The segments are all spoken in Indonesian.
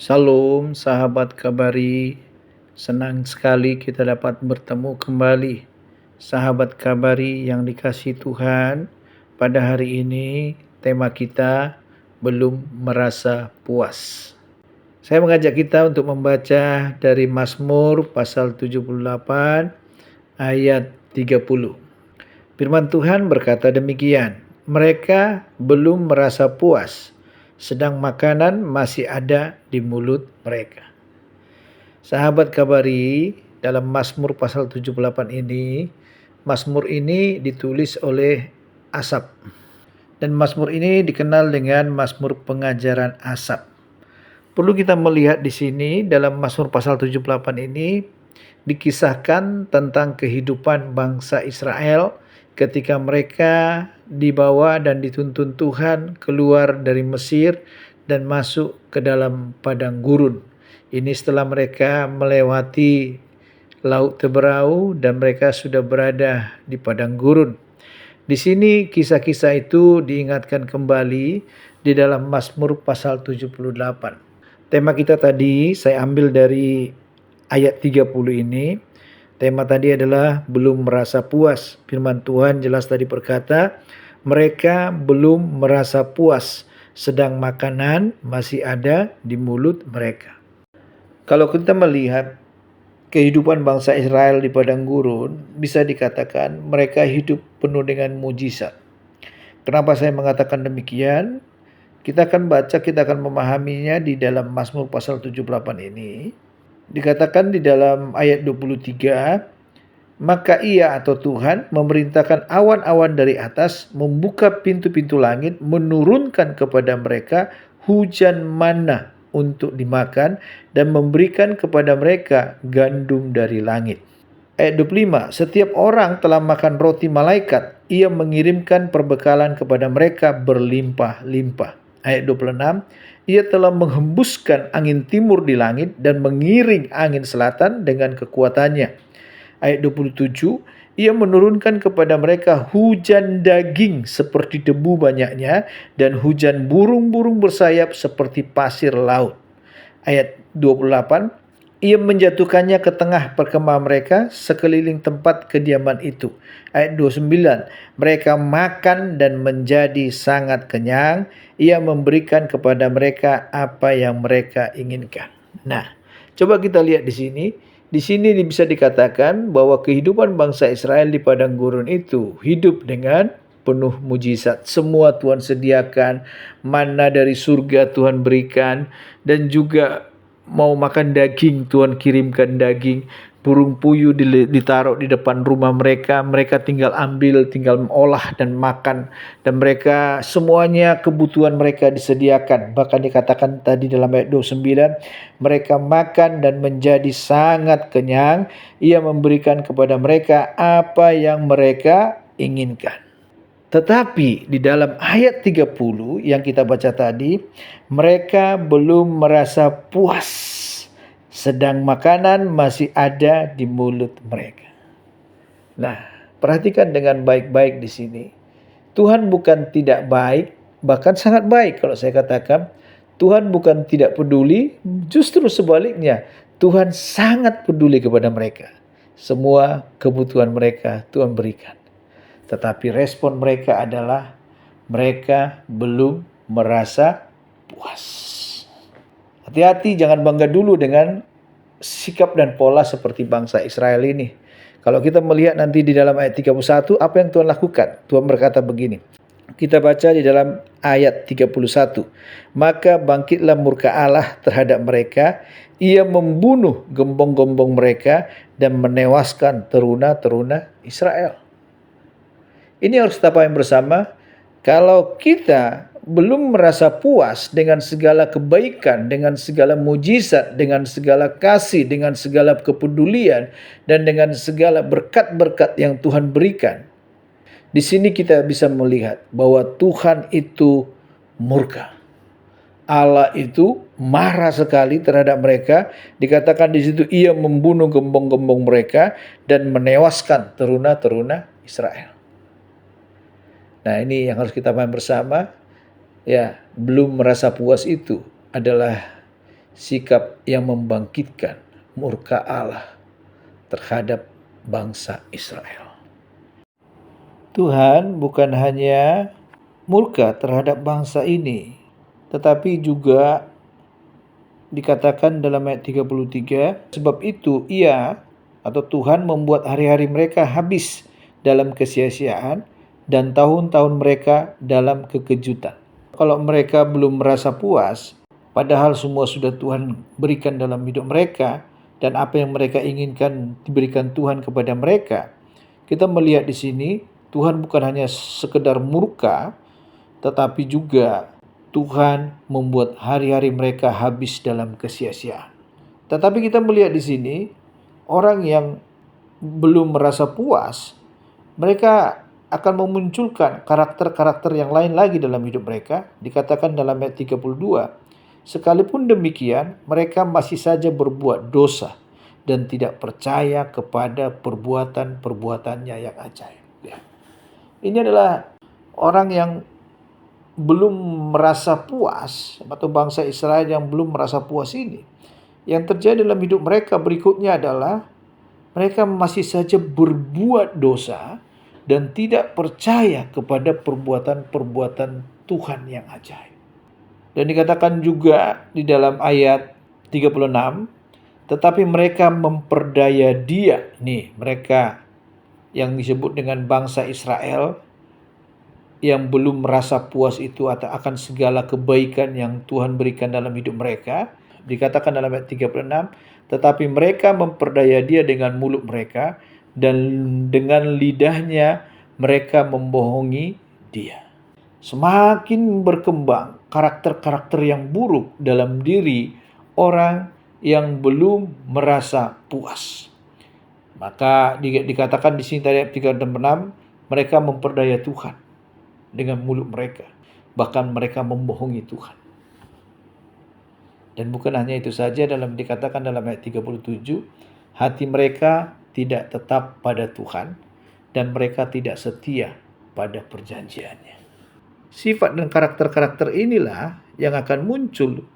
Salam sahabat Kabari, senang sekali kita dapat bertemu kembali. Sahabat Kabari yang dikasihi Tuhan, pada hari ini tema kita belum merasa puas. Saya mengajak kita untuk membaca dari Mazmur pasal 78 ayat 30. Firman Tuhan berkata demikian, mereka belum merasa puas, sedang makanan masih ada di mulut mereka. Sahabat Kabari, dalam Mazmur pasal 78 ini, Mazmur ini ditulis oleh Asaf. Dan Mazmur ini dikenal dengan Mazmur pengajaran Asaf. Perlu kita melihat di sini dalam Mazmur pasal 78 ini dikisahkan tentang kehidupan bangsa Israel ketika mereka dibawa dan dituntun Tuhan keluar dari Mesir dan masuk ke dalam padang gurun. Ini setelah mereka melewati Laut Teberau dan mereka sudah berada di padang gurun. Di sini kisah-kisah itu diingatkan kembali di dalam Mazmur pasal 78. Tema kita tadi saya ambil dari ayat 30 ini. Tema tadi adalah belum merasa puas. Firman Tuhan jelas tadi berkata, mereka belum merasa puas, sedang makanan masih ada di mulut mereka. Kalau kita melihat kehidupan bangsa Israel di padang gurun, bisa dikatakan mereka hidup penuh dengan mujizat. Kenapa saya mengatakan demikian? Kita akan baca, kita akan memahaminya di dalam Mazmur pasal 78 ini. Dikatakan di dalam ayat 23, maka ia atau Tuhan memerintahkan awan-awan dari atas, membuka pintu-pintu langit, menurunkan kepada mereka hujan manna untuk dimakan dan memberikan kepada mereka gandum dari langit. Ayat 25, setiap orang telah makan roti malaikat, ia mengirimkan perbekalan kepada mereka berlimpah-limpah. Ayat 26, ia telah menghembuskan angin timur di langit dan mengiring angin selatan dengan kekuatannya. Ayat 27, ia menurunkan kepada mereka hujan daging seperti debu banyaknya dan hujan burung-burung bersayap seperti pasir laut. Ayat 28, ia menjatuhkannya ke tengah perkemah mereka sekeliling tempat kediaman itu. Ayat 29, mereka makan dan menjadi sangat kenyang. Ia memberikan kepada mereka apa yang mereka inginkan. Nah, coba kita lihat di sini. Di sini bisa dikatakan bahwa kehidupan bangsa Israel di padang gurun itu hidup dengan penuh mujizat. Semua Tuhan sediakan, manna dari surga Tuhan berikan, dan juga mau makan daging Tuhan kirimkan daging. Burung puyuh ditaruh di depan rumah mereka, mereka tinggal ambil, tinggal olah dan makan, dan mereka semuanya kebutuhan mereka disediakan. Bahkan dikatakan tadi dalam ayat 29, mereka makan dan menjadi sangat kenyang, ia memberikan kepada mereka apa yang mereka inginkan. Tetapi di dalam ayat 30 yang kita baca tadi, mereka belum merasa puas, sedang makanan masih ada di mulut mereka. Nah, perhatikan dengan baik-baik di sini. Tuhan bukan tidak baik, bahkan sangat baik kalau saya katakan. Tuhan bukan tidak peduli, justru sebaliknya. Tuhan sangat peduli kepada mereka. Semua kebutuhan mereka Tuhan berikan. Tetapi respon mereka adalah mereka belum merasa puas. Hati-hati, jangan bangga dulu dengan sikap dan pola seperti bangsa Israel ini. Kalau kita melihat nanti di dalam ayat 31, apa yang Tuhan lakukan? Tuhan berkata begini. Kita baca di dalam ayat 31. Maka bangkitlah murka Allah terhadap mereka. Ia membunuh gembong-gembong mereka dan menewaskan teruna-teruna Israel. Ini harus kita pahami bersama. Kalau kita belum merasa puas dengan segala kebaikan, dengan segala mujizat, dengan segala kasih, dengan segala kepedulian, dan dengan segala berkat-berkat yang Tuhan berikan, di sini kita bisa melihat bahwa Tuhan itu murka. Allah itu marah sekali terhadap mereka. Dikatakan di situ ia membunuh gembong-gembong mereka dan menewaskan teruna-teruna Israel. Nah, ini yang harus kita pahami bersama. Ya, belum merasa puas itu adalah sikap yang membangkitkan murka Allah terhadap bangsa Israel. Tuhan bukan hanya murka terhadap bangsa ini, tetapi juga dikatakan dalam ayat 33, sebab itu ia atau Tuhan membuat hari-hari mereka habis dalam kesia-siaan dan tahun-tahun mereka dalam kekejutan. Kalau mereka belum merasa puas, padahal semua sudah Tuhan berikan dalam hidup mereka dan apa yang mereka inginkan diberikan Tuhan kepada mereka, kita melihat di sini Tuhan bukan hanya sekedar murka, tetapi juga Tuhan membuat hari-hari mereka habis dalam kesia-siaan. Tetapi kita melihat di sini orang yang belum merasa puas, mereka akan memunculkan karakter-karakter yang lain lagi dalam hidup mereka. Dikatakan dalam ayat 32, sekalipun demikian mereka masih saja berbuat dosa dan tidak percaya kepada perbuatan-perbuatannya yang ajaib. Ya. Ini adalah orang yang belum merasa puas, atau bangsa Israel yang belum merasa puas ini. Yang terjadi dalam hidup mereka berikutnya adalah mereka masih saja berbuat dosa dan tidak percaya kepada perbuatan-perbuatan Tuhan yang ajaib. Dan dikatakan juga di dalam ayat 36, tetapi mereka memperdaya dia. Nih, mereka yang disebut dengan bangsa Israel yang belum merasa puas itu akan segala kebaikan yang Tuhan berikan dalam hidup mereka. Dikatakan dalam ayat 36, tetapi mereka memperdaya dia dengan mulut mereka dan dengan lidahnya mereka membohongi dia. Semakin berkembang karakter-karakter yang buruk dalam diri orang yang belum merasa puas. Maka dikatakan di sini ayat 36, mereka memperdaya Tuhan dengan mulut mereka. Bahkan mereka membohongi Tuhan. Dan bukan hanya itu saja, dikatakan dalam ayat 37, hati mereka tidak tetap pada Tuhan dan mereka tidak setia pada perjanjiannya. Sifat dan karakter-karakter inilah yang akan muncul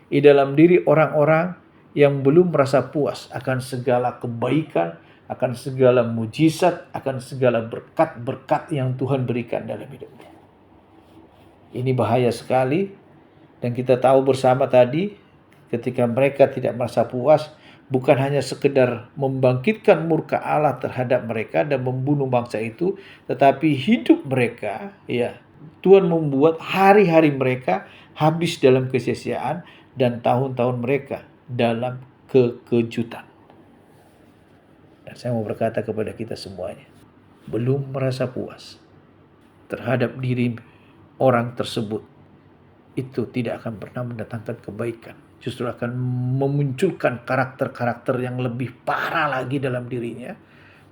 di dalam diri orang-orang yang belum merasa puas akan segala kebaikan, akan segala mujizat, akan segala berkat-berkat yang Tuhan berikan dalam hidupnya. Ini bahaya sekali, dan kita tahu bersama tadi ketika mereka tidak merasa puas, bukan hanya sekedar membangkitkan murka Allah terhadap mereka dan membunuh bangsa itu, tetapi hidup mereka, ya, Tuhan membuat hari-hari mereka habis dalam kesia-siaan dan tahun-tahun mereka dalam kekejutan. Dan saya mau berkata kepada kita semuanya, belum merasa puas terhadap diri orang tersebut, itu tidak akan pernah mendatangkan kebaikan. Justru akan memunculkan karakter-karakter yang lebih parah lagi dalam dirinya.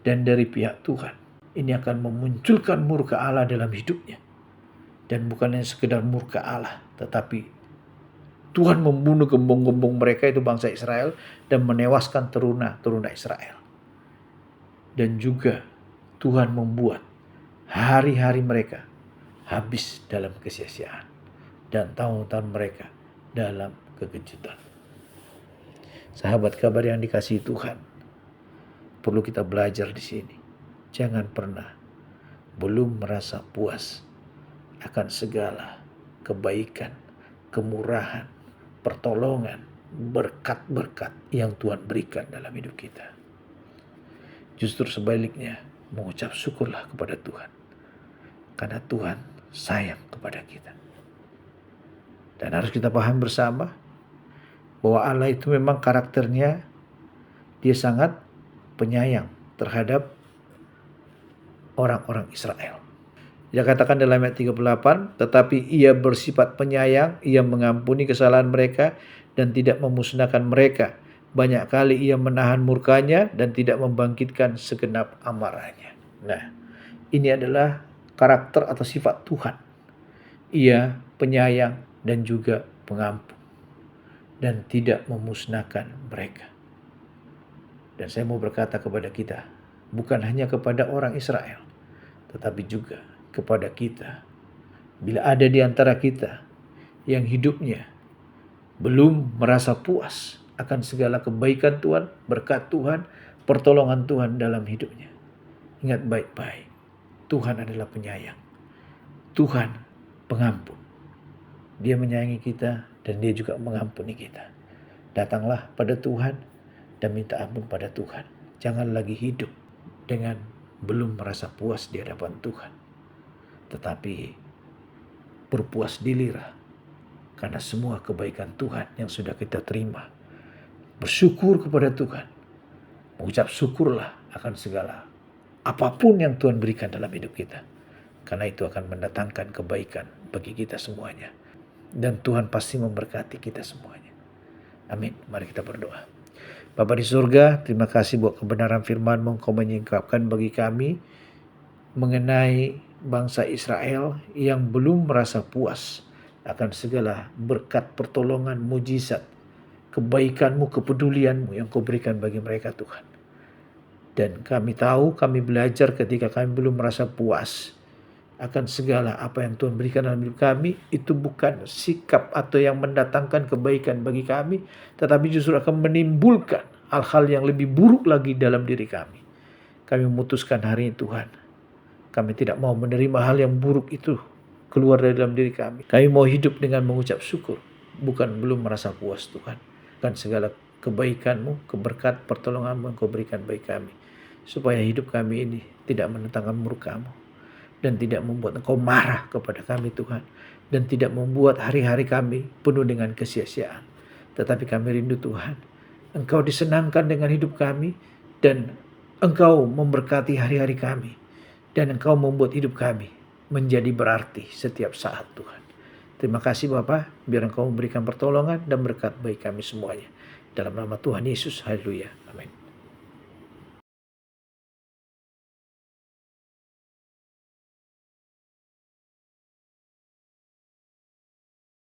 Dan dari pihak Tuhan, ini akan memunculkan murka Allah dalam hidupnya. Dan bukan hanya sekedar murka Allah, tetapi Tuhan membunuh gembong-gembong mereka, itu bangsa Israel, dan menewaskan teruna-teruna Israel. Dan juga Tuhan membuat hari-hari mereka habis dalam kesia-siaan dan tahun-tahun mereka dalam kekejutan. Sahabat kabar yang dikasihi Tuhan, perlu kita belajar di sini. Jangan pernah belum merasa puas akan segala kebaikan, kemurahan, pertolongan, berkat-berkat yang Tuhan berikan dalam hidup kita. Justru sebaliknya, mengucap syukurlah kepada Tuhan, karena Tuhan sayang kepada kita. Dan harus kita paham bersama bahwa Allah itu memang karakternya, dia sangat penyayang terhadap orang-orang Israel. Dia katakan dalam ayat 38, tetapi ia bersifat penyayang, ia mengampuni kesalahan mereka dan tidak memusnahkan mereka. Banyak kali ia menahan murkanya dan tidak membangkitkan segenap amarahnya. Nah, ini adalah karakter atau sifat Tuhan. Ia penyayang dan juga pengampun dan tidak memusnahkan mereka. Dan saya mau berkata kepada kita, bukan hanya kepada orang Israel, tetapi juga kepada kita. Bila ada di antara kita yang hidupnya belum merasa puas akan segala kebaikan Tuhan, berkat Tuhan, pertolongan Tuhan dalam hidupnya. Ingat baik-baik, Tuhan adalah penyayang. Tuhan pengampun. Dia menyayangi kita dan dia juga mengampuni kita. Datanglah pada Tuhan dan minta ampun pada Tuhan. Jangan lagi hidup dengan belum merasa puas di hadapan Tuhan. Tetapi berpuas dirilah karena semua kebaikan Tuhan yang sudah kita terima. Bersyukur kepada Tuhan. Mengucap syukurlah akan segala apapun yang Tuhan berikan dalam hidup kita. Karena itu akan mendatangkan kebaikan bagi kita semuanya. Dan Tuhan pasti memberkati kita semuanya. Amin. Mari kita berdoa. Bapa di surga, terima kasih buat kebenaran firman-Mu Engkau menyingkapkan bagi kami mengenai bangsa Israel yang belum merasa puas akan segala berkat, pertolongan, mujizat, kebaikan-Mu, kepedulian-Mu yang Kau berikan bagi mereka Tuhan. Dan kami tahu, kami belajar ketika kami belum merasa puas akan segala apa yang Tuhan berikan dalam hidup kami, itu bukan sikap atau yang mendatangkan kebaikan bagi kami, tetapi justru akan menimbulkan hal-hal yang lebih buruk lagi dalam diri kami. Kami memutuskan hari ini Tuhan, kami tidak mau menerima hal yang buruk itu keluar dari dalam diri kami. Kami mau hidup dengan mengucap syukur, bukan belum merasa puas Tuhan. Dan segala kebaikan-Mu, keberkat, pertolongan-Mu yang Kau berikan bagi kami. Supaya hidup kami ini tidak menentangkan murka-Mu. Dan tidak membuat Engkau marah kepada kami Tuhan. Dan tidak membuat hari-hari kami penuh dengan kesia-siaan. Tetapi kami rindu Tuhan, Engkau disenangkan dengan hidup kami. Dan Engkau memberkati hari-hari kami. Dan Engkau membuat hidup kami menjadi berarti setiap saat Tuhan. Terima kasih Bapa, biar Engkau memberikan pertolongan dan berkat bagi kami semuanya. Dalam nama Tuhan Yesus, haleluya. Amin.